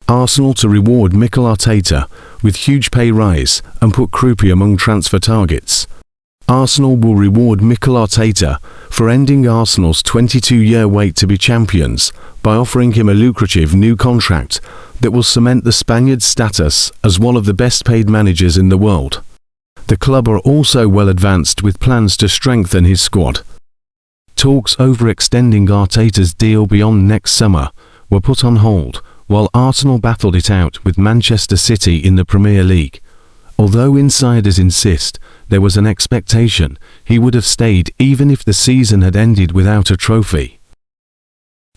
Arsenal to reward Mikel Arteta with huge pay rise and put Kroupi among transfer targets. Arsenal will reward Mikel Arteta for ending Arsenal's 22-year wait to be champions by offering him a lucrative new contract that will cement the Spaniard's status as one of the best-paid managers in the world. The club are also well advanced with plans to strengthen his squad. Talks over extending Arteta's deal beyond next summer were put on hold while Arsenal battled it out with Manchester City in the Premier League. Although insiders insist there was an expectation he would have stayed even if the season had ended without a trophy.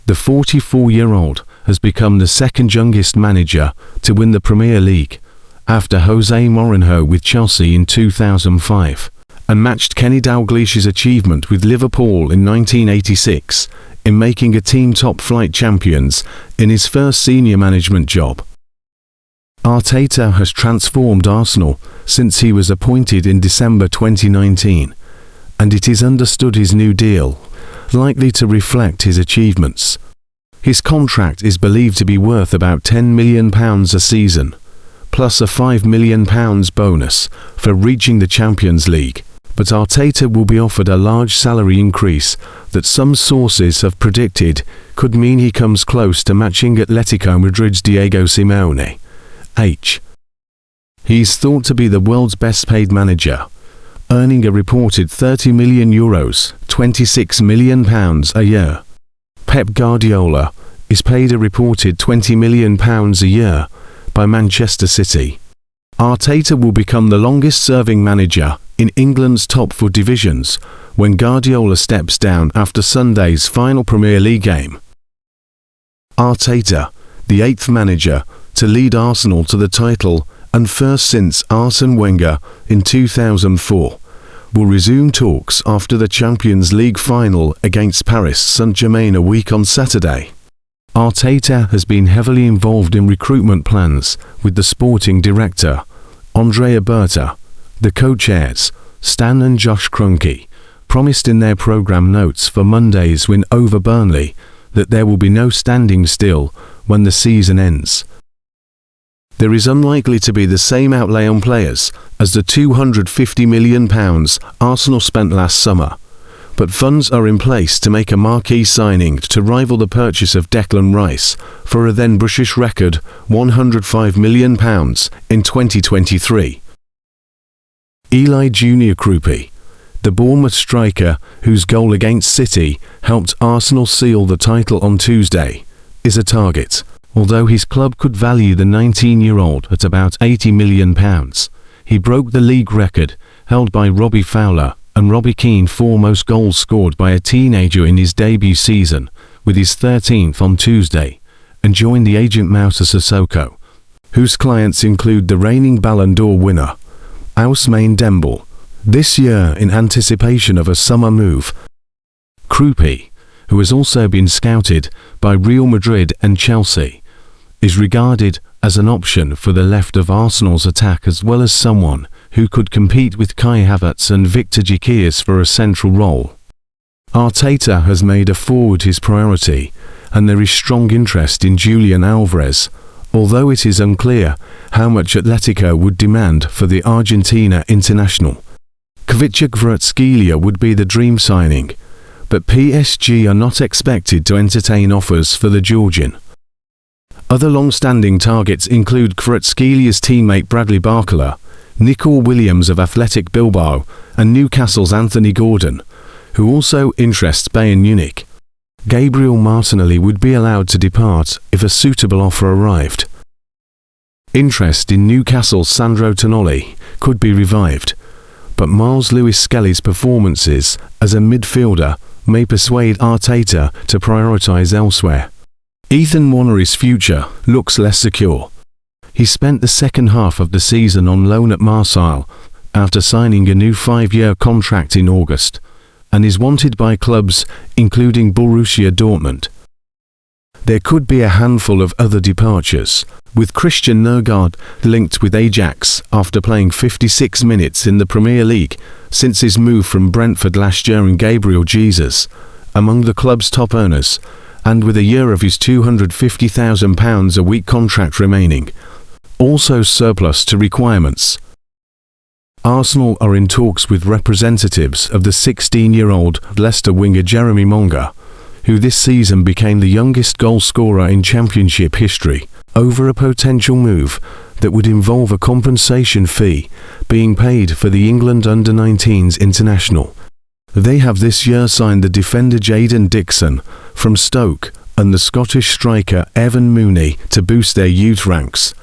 The 44-year-old has become the second youngest manager to win the Premier League, after Jose Mourinho with Chelsea in 2005, and matched Kenny Dalglish's achievement with Liverpool in 1986 in making a team top-flight champions in his first senior management job. Arteta has transformed Arsenal since he was appointed in December 2019, and it is understood his new deal likely to reflect his achievements. His contract is believed to be worth about £10 million a season, plus a £5 million bonus for reaching the Champions League, but Arteta will be offered a large salary increase that some sources have predicted could mean he comes close to matching Atletico Madrid's Diego Simeone. He's thought to be the world's best-paid manager, earning a reported €30 million, £26 million a year. Pep Guardiola is paid a reported £20 million a year by Manchester City. Arteta will become the longest-serving manager in England's top 4 divisions when Guardiola steps down after Sunday's final Premier League game. Arteta, the 8th manager to lead Arsenal to the title and first since Arsene Wenger in 2004, will resume talks after the Champions League final against Paris Saint-Germain a week on Saturday. Arteta has been heavily involved in recruitment plans with the sporting director, Andrea Berta. The co-chairs, Stan and Josh Kroenke, promised in their programme notes for Monday's win over Burnley that there will be no standing still when the season ends. There is unlikely to be the same outlay on players as the £250 million Arsenal spent last summer, but funds are in place to make a marquee signing to rival the purchase of Declan Rice for a then British record £105 million in 2023. Eli Junior Kroupi, the Bournemouth striker whose goal against City helped Arsenal seal the title on Tuesday, is a target, although his club could value the 19-year-old at about £80 million. He broke the league record held by Robbie Fowler and Robbie Keane for most goals scored by a teenager in his debut season, with his 13th on Tuesday, and joined the agent Moussa Sissoko, whose clients include the reigning Ballon d'Or winner, Ousmane Dembele, this year in anticipation of a summer move. Kroupi, who has also been scouted by Real Madrid and Chelsea, is regarded as an option for the left of Arsenal's attack as well as someone who could compete with Kai Havertz and Victor Gyökeres for a central role. Arteta has made a forward his priority, and there is strong interest in Julian Alvarez, although it is unclear how much Atletico would demand for the Argentina international. Kvaratskhelia would be the dream signing, but PSG are not expected to entertain offers for the Georgian. Other long-standing targets include Kvaratskelia's teammate Bradley Barcola, Nico Williams of Athletic Bilbao, and Newcastle's Anthony Gordon, who also interests Bayern Munich. Gabriel Martinelli would be allowed to depart if a suitable offer arrived. Interest in Newcastle's Sandro Tonali could be revived, but Miles Lewis-Skelly's performances as a midfielder may persuade Arteta to prioritise elsewhere. Ethan Nwanery's future looks less secure. He spent the second half of the season on loan at Marseille after signing a new 5-year contract in August, and is wanted by clubs including Borussia Dortmund. There could be a handful of other departures, with Christian Nørgaard linked with Ajax after playing 56 minutes in the Premier League since his move from Brentford last year, and Gabriel Jesus among the club's top earners, and with a year of his £250,000 a week contract remaining. Also surplus to requirements. Arsenal are in talks with representatives of the 16-year-old Leicester winger Jeremy Monga, who this season became the youngest goal scorer in Championship history, over a potential move that would involve a compensation fee being paid for the England under-19s international. They have this year signed the defender Jayden Dixon from Stoke and the Scottish striker Evan Mooney to boost their youth ranks.